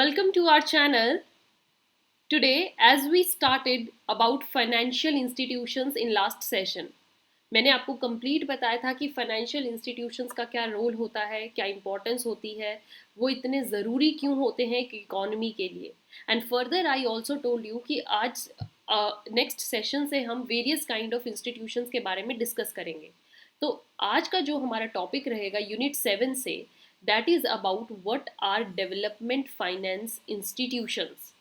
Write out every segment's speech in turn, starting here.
Welcome to our channel. Today, as we started about financial institutions in last session, मैंने आपको complete बताया था कि फाइनेंशियल इंस्टीट्यूशंस का क्या रोल होता है, क्या इंपॉर्टेंस होती है, वो इतने ज़रूरी क्यों होते हैं कि इकोनॉमी के लिए. And further I also told you कि आज नेक्स्ट सेशन से हम वेरियस काइंड ऑफ इंस्टीट्यूशंस के बारे में डिस्कस करेंगे. तो आज का जो हमारा टॉपिक रहेगा यूनिट 7 से, that is about what are development finance institutions.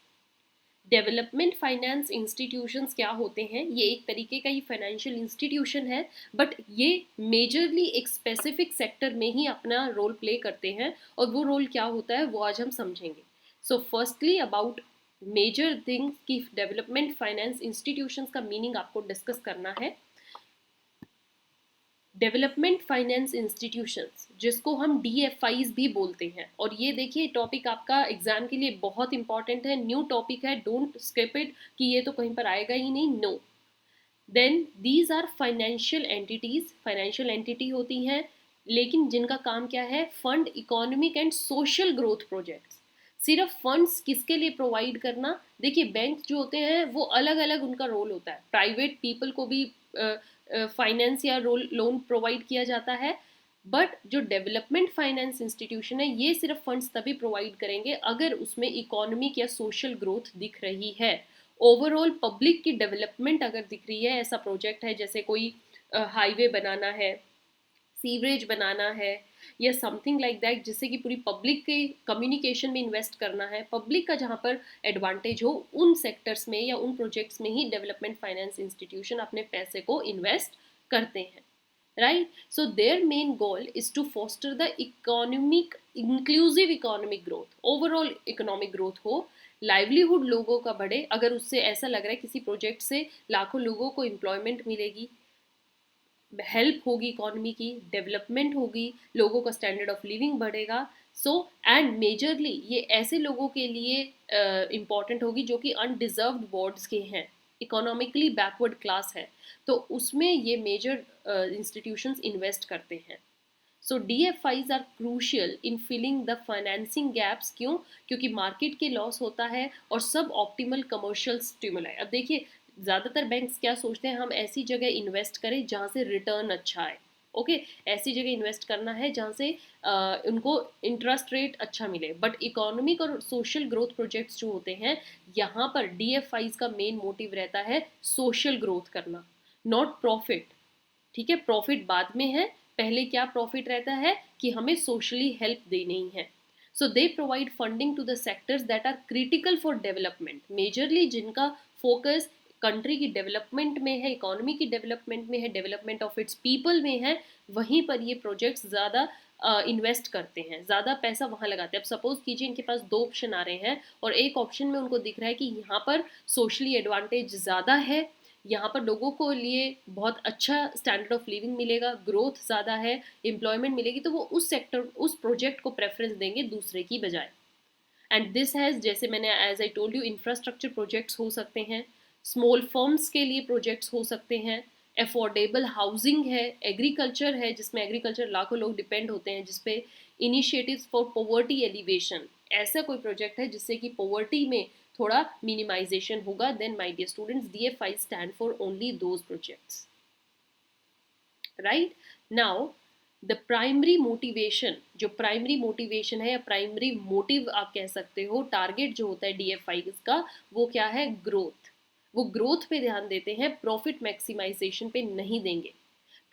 Development finance institutions क्या होते हैं? ये एक तरीके का ही फाइनेंशियल इंस्टीट्यूशन है, बट ये मेजरली एक स्पेसिफिक सेक्टर में ही अपना रोल प्ले करते हैं, और वो रोल क्या होता है वो आज हम समझेंगे. So firstly about major things की डेवलपमेंट फाइनेंस इंस्टीट्यूशंस का मीनिंग आपको डिस्कस करना है. डेवलपमेंट फाइनेंस इंस्टीट्यूशंस, जिसको हम DFIs भी बोलते हैं, और ये देखिए टॉपिक आपका एग्जाम के लिए बहुत इंपॉर्टेंट है, न्यू टॉपिक है, डोंट स्किप इट कि ये तो कहीं पर आएगा ही नहीं. No. Then these are financial entities. Financial entity होती हैं, लेकिन जिनका काम क्या है? Fund economic and social growth projects. सिर्फ फंड्स किसके लिए प्रोवाइड करना? देखिए बैंक जो होते हैं वो अलग अलग उनका रोल होता है. प्राइवेट पीपल को भी फाइनेंस या लोन प्रोवाइड किया जाता है, बट जो डेवलपमेंट फाइनेंस इंस्टीट्यूशन है ये सिर्फ फंड्स तभी प्रोवाइड करेंगे अगर उसमें इकोनॉमिक या सोशल ग्रोथ दिख रही है. ओवरऑल पब्लिक की डेवलपमेंट अगर दिख रही है, ऐसा प्रोजेक्ट है जैसे कोई हाईवे बनाना है, सीवरेज बनाना है, या समथिंग लाइक दैट, जिससे कि पूरी पब्लिक के कम्युनिकेशन में इन्वेस्ट करना है, पब्लिक का जहाँ पर एडवांटेज हो, उन सेक्टर्स में या उन प्रोजेक्ट्स में ही डेवलपमेंट फाइनेंस इंस्टीट्यूशन अपने पैसे को इन्वेस्ट करते हैं. Right. So their main goal is to foster the economic inclusive economic growth. Overall economic growth हो, लाइवलीहुड लोगों का बढ़े. अगर उससे ऐसा लग रहा है किसी प्रोजेक्ट से लाखों लोगों को एम्प्लॉयमेंट मिलेगी, हेल्प होगी, इकोनॉमी की डेवलपमेंट होगी, लोगों का स्टैंडर्ड ऑफ लिविंग बढ़ेगा. सो एंड मेजरली ये ऐसे लोगों के लिए इम्पॉर्टेंट होगी जो कि अनडिजर्व्ड वार्ड्स के हैं, इकोनॉमिकली बैकवर्ड क्लास है, तो उसमें ये मेजर इंस्टीट्यूशंस इन्वेस्ट करते हैं. So DFIs are crucial in filling the financing gaps. क्यों? क्योंकि मार्केट के लॉस होता है और सब ऑप्टिमल कमर्शियल स्टिमुलाई. अब देखिए ज़्यादातर बैंक्स क्या सोचते हैं, हम ऐसी जगह इन्वेस्ट करें जहाँ से रिटर्न अच्छा है. ओके, ऐसी जगह इन्वेस्ट करना है जहाँ से उनको इंटरेस्ट रेट अच्छा मिले. बट इकोनॉमिक और सोशल ग्रोथ प्रोजेक्ट्स जो होते हैं, यहाँ पर DFIs का मेन मोटिव रहता है सोशल ग्रोथ करना, नॉट प्रॉफिट. ठीक है, प्रॉफिट बाद में है, पहले क्या प्रॉफिट रहता है कि हमें सोशली हेल्प देनी है. So they provide funding to the sectors that are critical for development. Majorly जिनका फोकस कंट्री की डेवलपमेंट में है, इकोनॉमी की डेवलपमेंट में है, डेवलपमेंट ऑफ इट्स पीपल में है, वहीं पर ये प्रोजेक्ट्स ज़्यादा इन्वेस्ट करते हैं, ज़्यादा पैसा वहाँ लगाते हैं. अब सपोज कीजिए इनके पास दो ऑप्शन आ रहे हैं और एक ऑप्शन में उनको दिख रहा है कि यहाँ पर सोशली एडवांटेज ज़्यादा है, यहाँ पर लोगों को लिए बहुत अच्छा स्टैंडर्ड ऑफ लिविंग मिलेगा, ग्रोथ ज़्यादा है, एम्प्लॉयमेंट मिलेगी, तो वो उस सेक्टर उस प्रोजेक्ट को प्रेफरेंस देंगे दूसरे की बजाय. एंड दिस हैज़, जैसे मैंने as I told you, infrastructure projects हो सकते हैं, स्मॉल फर्म्स के लिए प्रोजेक्ट्स हो सकते हैं, अफोर्डेबल हाउसिंग है, एग्रीकल्चर है जिसमें एग्रीकल्चर लाखों लोग डिपेंड होते हैं, जिसपे इनिशिएटिव्स फॉर पॉवर्टी एलिवेशन, ऐसा कोई प्रोजेक्ट है जिससे कि पॉवर्टी में थोड़ा मिनिमाइजेशन होगा, then my dear students DFI stand for only those projects. Right. Now the primary motivation, जो प्राइमरी मोटिवेशन है या प्राइमरी मोटिव आप कह सकते हो, टारगेट जो होता है DFI का, वो क्या है? ग्रोथ. वो ग्रोथ पे ध्यान देते हैं, प्रॉफिट मैक्सिमाइजेशन पे नहीं देंगे.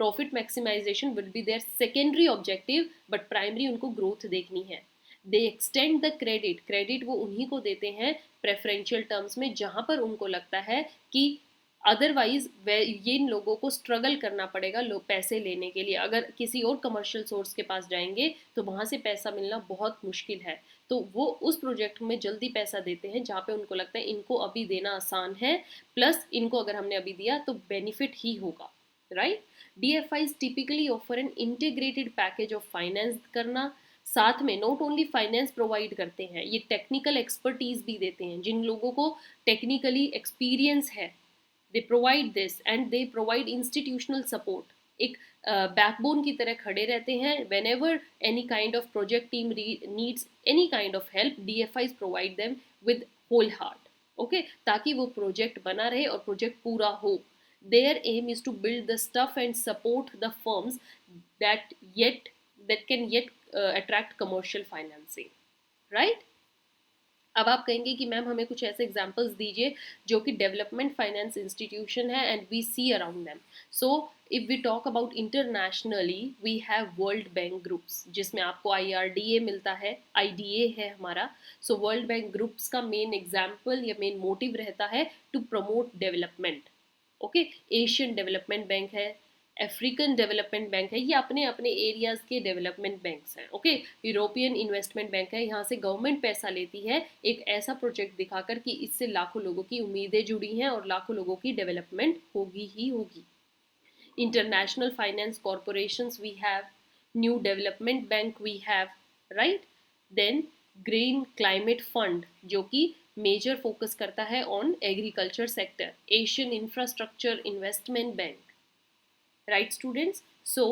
Profit maximisation will be their secondary objective, but primary उनको ग्रोथ देखनी है. They extend the credit. Credit वो उन्हीं को देते हैं प्रेफरेंशियल टर्म्स में जहां पर उनको लगता है कि अदरवाइज ये इन लोगों को स्ट्रगल करना पड़ेगा पैसे लेने के लिए. अगर किसी और कमर्शियल सोर्स के पास जाएंगे तो वहाँ से पैसा मिलना बहुत मुश्किल है, तो वो उस प्रोजेक्ट में जल्दी पैसा देते हैं जहाँ पे उनको लगता है इनको अभी देना आसान है, प्लस इनको अगर हमने अभी दिया तो बेनिफिट ही होगा. Right. DFIs typically offer an integrated package of finance करना, साथ में नॉट ओनली फाइनेंस प्रोवाइड करते हैं, ये टेक्निकल एक्सपर्टीज भी देते हैं. जिन लोगों को टेक्निकली एक्सपीरियंस है, they provide this and they provide institutional support. एक बैकबोन की तरह खड़े रहते हैं. whenever any kind of project team needs any kind of help, DFIs provide them with whole heart. Okay ताकि वो प्रोजेक्ट बना रहे और प्रोजेक्ट पूरा हो. their aim is to build the stuff and support the firms that yet that can yet attract commercial financing, right? अब आप कहेंगे कि मैम हमें कुछ ऐसे एग्जांपल्स दीजिए जो कि डेवलपमेंट फाइनेंस इंस्टीट्यूशन है and we see around them. So if we talk about internationally, we have world bank groups जिसमें आपको IRDA मिलता है, IDA है हमारा. सो वर्ल्ड बैंक ग्रुप्स का मेन एग्जाम्पल या मेन मोटिव रहता है to promote development. Okay Asian development bank है, अफ्रीकन डेवलपमेंट बैंक है, ये अपने अपने एरियाज के डेवलपमेंट बैंक्स हैं. ओके यूरोपियन इन्वेस्टमेंट बैंक है, यहाँ से गवर्नमेंट पैसा लेती है एक ऐसा प्रोजेक्ट दिखाकर कि इससे लाखों लोगों की उम्मीदें जुड़ी हैं और लाखों लोगों की डेवलपमेंट होगी ही होगी. International finance corporations we have, new development bank we have, right. Then green climate fund जो कि मेजर फोकस करता है on agriculture sector. Asian infrastructure investment bank, right students? So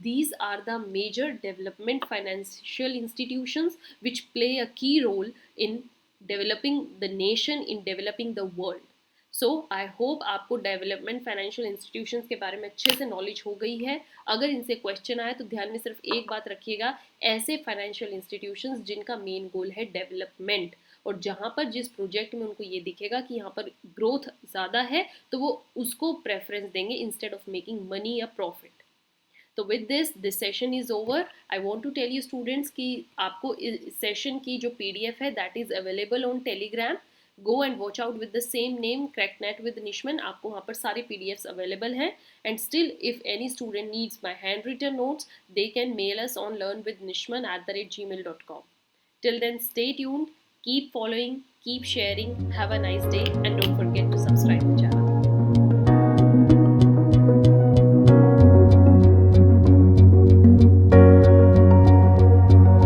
these are the major development financial institutions which play a key role in developing the nation, in developing the world. So I hope आपको development financial institutions के बारे में अच्छे से knowledge हो गई है. अगर इनसे क्वेश्चन आए तो ध्यान में सिर्फ एक बात रखिएगा, ऐसे फाइनेंशियल इंस्टीट्यूशंस जिनका मेन गोल है डेवलपमेंट और जहाँ पर जिस प्रोजेक्ट में उनको ये दिखेगा कि यहाँ पर ग्रोथ ज़्यादा है तो वो उसको प्रेफरेंस देंगे इंस्टेड ऑफ मेकिंग मनी या प्रॉफिट. तो with this session is over. I want to tell you students कि आपको इस सेशन की जो PDF है that is available on Telegram. Go and watch out with the same name Cracknet with Nishman. आपको वहाँ पर सारे PDFs अवेलेबल हैं. And still if any student needs my handwritten notes they can mail us on learnwithnishman@gmail.com. Till then, stay tuned, keep following, keep sharing, have a nice day, and don't forget to subscribe the channel.